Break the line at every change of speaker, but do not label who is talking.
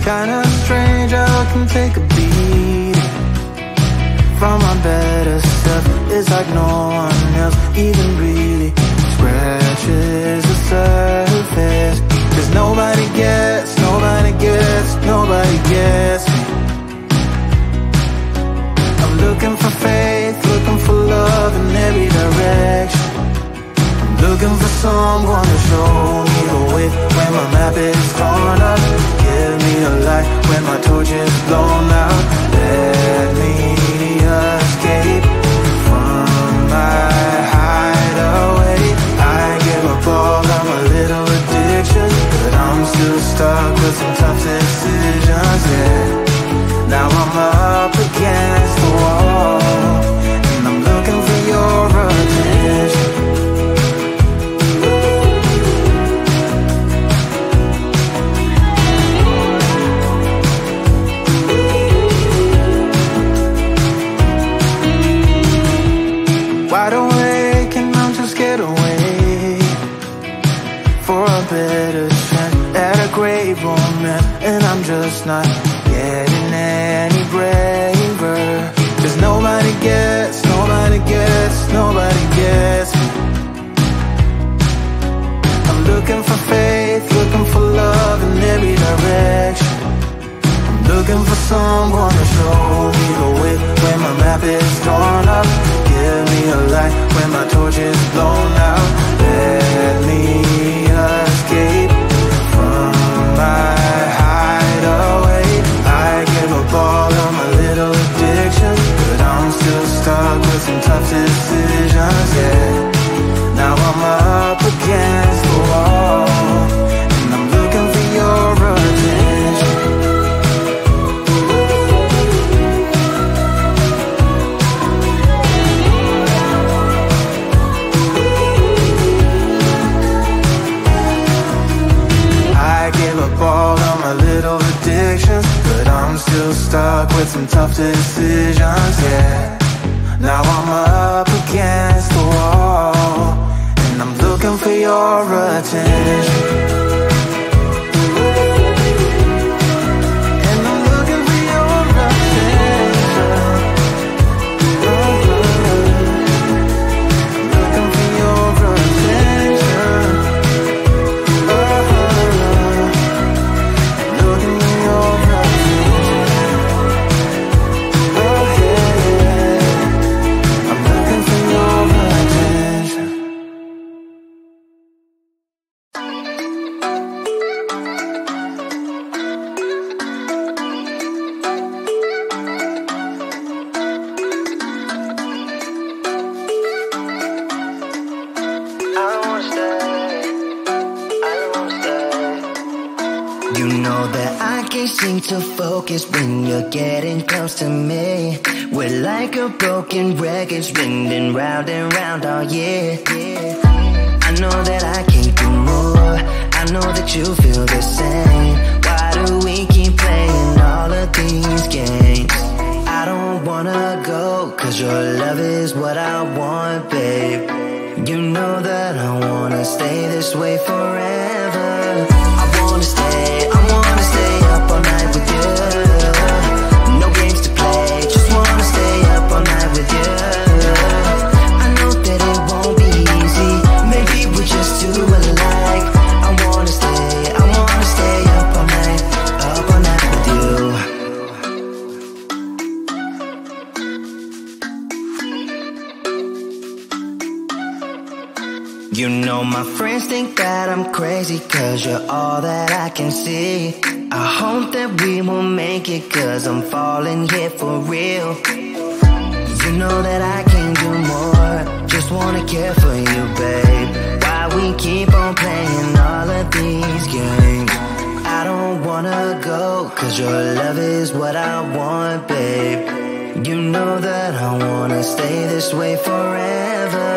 Kinda strange how I can take a beat from my better self. It's like no one else even really scratches the surface. 'Cause nobody gets, nobody gets, nobody gets me. I'm looking for faith, looking for love in every direction. I'm looking for someone to show me the way when my map is torn up. Give me a light when my torch is blown out. Let me escape from my hideaway. I give up all of my little addictions, but I'm still stuck with some tough decisions, yeah. Now I'm up against the wall, and I'm looking for your attention. Wide awake and I'm too scared away for a better chance at a great romance, and I'm just not getting any braver. 'Cause nobody gets, nobody gets, nobody gets me. I'm looking for faith, looking for love in every direction. I'm looking for someone to show me the way when my map is torn up. Give me a light when my torch is blown out. Let me escape from my hideaway. I give up all of my little addictions, but I'm still stuck with some tough decisions, yeah. Now I'm up against the wall, and I'm looking for your attention. I give up all of my little addictions, but I'm still stuck with some tough decisions, yeah. Now I'm up against the wall, and I'm looking for your attention. And I'm looking for your attention. Looking for your attention. Looking for your attention. Oh yeah, I'm looking for your attention.
You know that I can't seem to focus when you're getting close to me. We're like a broken record spinning round and round all year. I know that I can't do more. I know that you feel the same. Why do we keep playing all of these games? I don't wanna go, 'cause your love is what I want, babe. You know that I wanna stay this way forever. I wanna stay up all night with you. No games to play, just wanna stay up all night with you. I know that it won't be easy, maybe we're just too alike. I wanna stay up all night with you. You know my friends think that I'm crazy, 'cause you're all that I can see. I hope that we will make it, 'cause I'm falling here for real. You know that I can't do more, just wanna care for you, babe. Why we keep on playing all of these games? I don't wanna go, 'cause your love is what I want, babe. You know that I wanna stay this way forever.